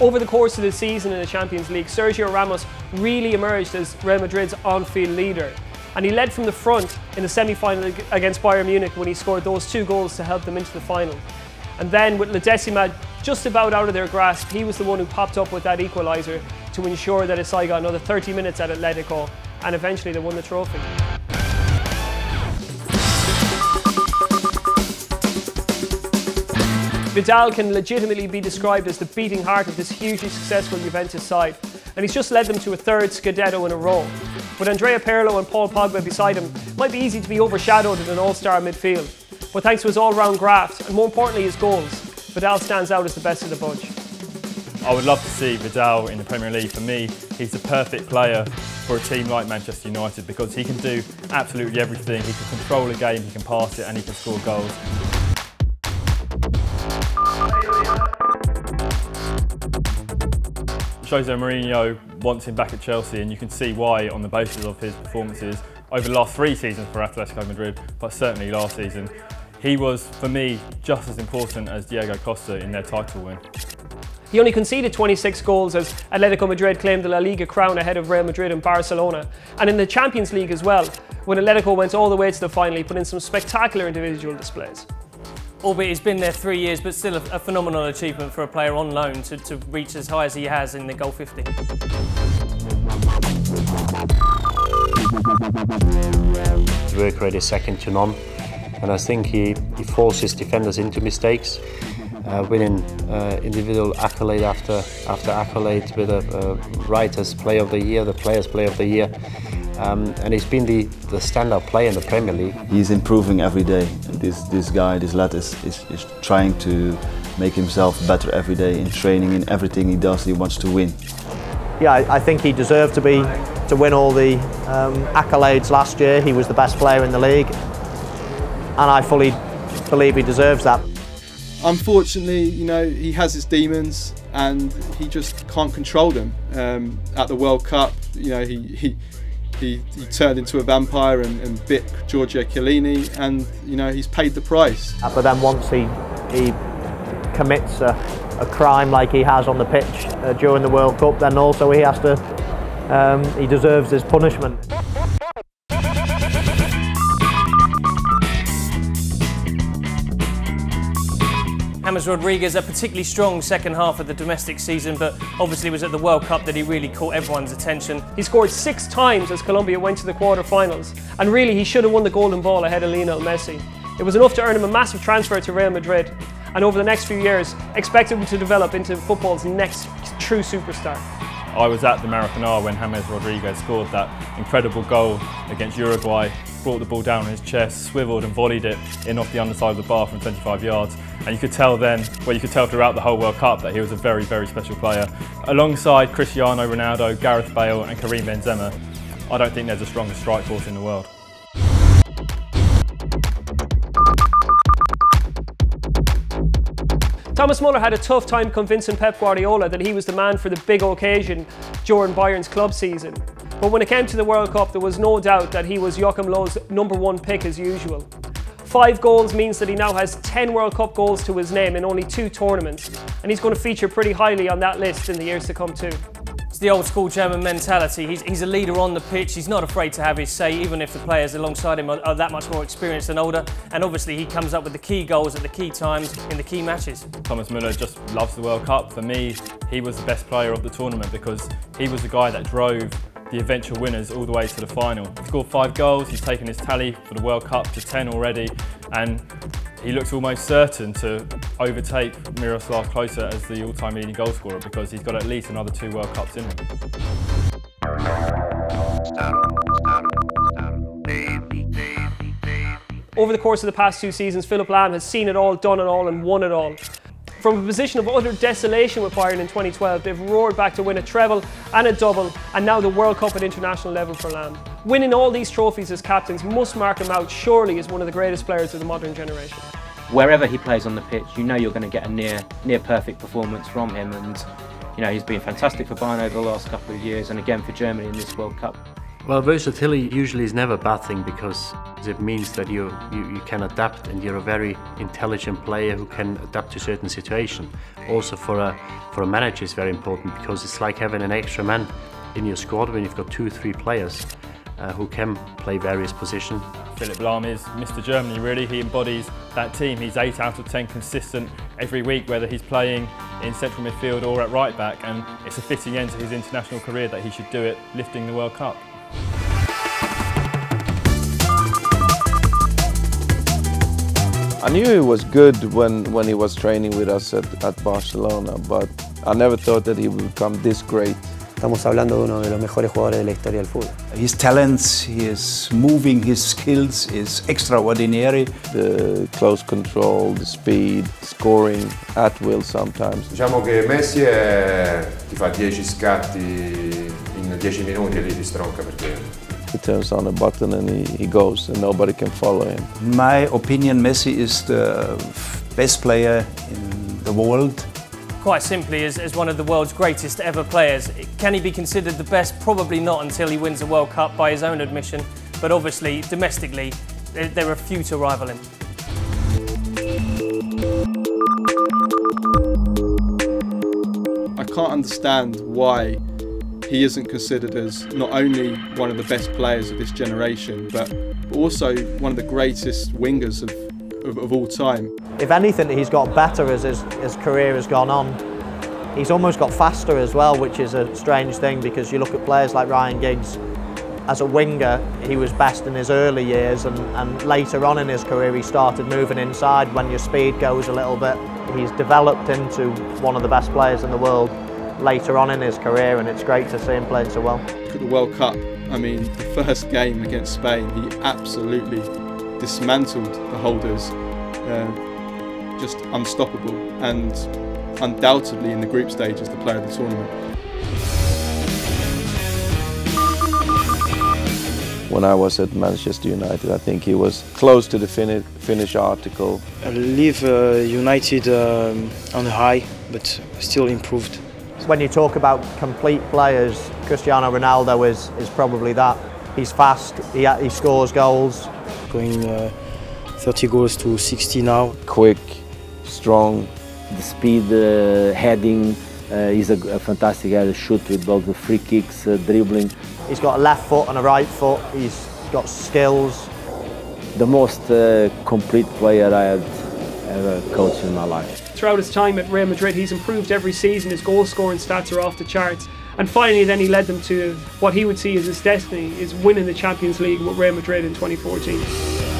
Over the course of the season in the Champions League, Sergio Ramos really emerged as Real Madrid's on-field leader. And he led from the front in the semi-final against Bayern Munich when he scored those 2 goals to help them into the final. And then with La Decima just about out of their grasp, he was the one who popped up with that equaliser to ensure that his side got another 30 minutes at Atletico, and eventually they won the trophy. Vidal can legitimately be described as the beating heart of this hugely successful Juventus side, and he's just led them to a 3rd Scudetto in a row. With Andrea Pirlo and Paul Pogba beside him, it might be easy to be overshadowed in an all-star midfield. But thanks to his all-round graft, and more importantly his goals, Vidal stands out as the best of the bunch. I would love to see Vidal in the Premier League. For me, he's the perfect player for a team like Manchester United because he can do absolutely everything. He can control a game, he can pass it, and he can score goals. Jose Mourinho wants him back at Chelsea, and you can see why on the basis of his performances over the last 3 seasons for Atletico Madrid, but certainly last season. He was, for me, just as important as Diego Costa in their title win. He only conceded 26 goals as Atletico Madrid claimed the La Liga crown ahead of Real Madrid and Barcelona. And in the Champions League as well, when Atletico went all the way to the final, he put in some spectacular individual displays. Albeit he's been there 3 years, but still a phenomenal achievement for a player on loan to reach as high as he has in the goal 50. His work rate is second to none, and I think he forces defenders into mistakes, winning individual accolade after accolade with a Writers' Player of the Year, the Players' Player of the Year. And he's been the standout player in the Premier League. He's improving every day. This lad is trying to make himself better every day in training, in everything he does. He wants to win. Yeah, I think he deserved to win all the accolades last year. He was the best player in the league, and I fully believe he deserves that. Unfortunately, you know, he has his demons, and he just can't control them. At the World Cup, you know, he turned into a vampire and bit Giorgio Chiellini, and you know, he's paid the price. But then once he commits a crime like he has on the pitch during the World Cup, then also he has to he deserves his punishment. James Rodriguez, a particularly strong second half of the domestic season, but obviously it was at the World Cup that he really caught everyone's attention. He scored 6 times as Colombia went to the quarter-finals, and really he should have won the Golden Ball ahead of Lionel Messi. It was enough to earn him a massive transfer to Real Madrid, and over the next few years expect him to develop into football's next true superstar. I was at the Maracanã when James Rodriguez scored that incredible goal against Uruguay, brought the ball down on his chest, swiveled and volleyed it in off the underside of the bar from 25 yards. And you could tell then, well, you could tell throughout the whole World Cup that he was a very, very special player. Alongside Cristiano Ronaldo, Gareth Bale and Karim Benzema, I don't think there's a stronger strike force in the world. Thomas Muller had a tough time convincing Pep Guardiola that he was the man for the big occasion during Bayern's club season. But when it came to the World Cup, there was no doubt that he was Joachim Löw's #1 pick as usual. 5 goals means that he now has 10 World Cup goals to his name in only 2 tournaments, and he's going to feature pretty highly on that list in the years to come too. It's the old school German mentality. He's a leader on the pitch. He's not afraid to have his say, even if the players alongside him are that much more experienced and older. And obviously he comes up with the key goals at the key times in the key matches. Thomas Muller just loves the World Cup. For me, he was the best player of the tournament because he was the guy that drove the eventual winners all the way to the final. He scored 5 goals, he's taken his tally for the World Cup to 10 already, and he looks almost certain to overtake Miroslav Klose as the all-time leading goal scorer because he's got at least another 2 World Cups in him. Over the course of the past 2 seasons, Philipp Lahm has seen it all, done it all and won it all. From a position of utter desolation with Bayern in 2012, they've roared back to win a treble and a double, and now the World Cup at international level for Lahm. Winning all these trophies as captains must mark him out surely as one of the greatest players of the modern generation. Wherever he plays on the pitch, you know you're going to get a near perfect performance from him, and you know he's been fantastic for Bayern over the last couple of years, and again for Germany in this World Cup. Well, versatility usually is never a bad thing because it means that you can adapt and you're a very intelligent player who can adapt to certain situations. Also for a manager it's very important because it's like having an extra man in your squad when you've got 2 or 3 players who can play various positions. Philipp Lahm is Mr. Germany really, he embodies that team. He's 8 out of 10 consistent every week, whether he's playing in central midfield or at right back, and it's a fitting end to his international career that he should do it lifting the World Cup. I knew he was good when he was training with us at Barcelona, but I never thought that he would become this great. Estamos hablando de uno de los mejores jugadores de la historia del fútbol. His talents, his moving, his skills is extraordinary. The close control, the speed, scoring at will sometimes. Diciamo che Messi ti fa 10 scatti in 10 minuti e lì ti stronca perché he turns on a button and he goes and nobody can follow him. In my opinion, Messi is the best player in the world. Quite simply, as one of the world's greatest ever players. Can he be considered the best? Probably not until he wins the World Cup by his own admission, but obviously, domestically, there are few to rival him. I can't understand why he isn't considered as not only one of the best players of this generation, but also one of the greatest wingers of all time. If anything, he's got better as his career has gone on. He's almost got faster as well, which is a strange thing because you look at players like Ryan Giggs. As a winger, he was best in his early years, and later on in his career he started moving inside when your speed goes a little bit. He's developed into one of the best players in the world later on in his career, and it's great to see him playing so well. Look at the World Cup. I mean, the first game against Spain, he absolutely dismantled the holders. Just unstoppable, and undoubtedly in the group stage is the player of the tournament. When I was at Manchester United, I think he was close to the Finnish article. I leave United on a high, but still improved. When you talk about complete players, Cristiano Ronaldo is probably that. He's fast, he scores goals. Going 30 goals to 60 now. Quick, strong. The speed, heading, he's a fantastic guy to shoot with both the free kicks, dribbling. He's got a left foot and a right foot, he's got skills. The most complete player I have ever coached in my life. Throughout his time at Real Madrid, he's improved every season. His goal scoring stats are off the charts. And finally then he led them to what he would see as his destiny, is winning the Champions League with Real Madrid in 2014.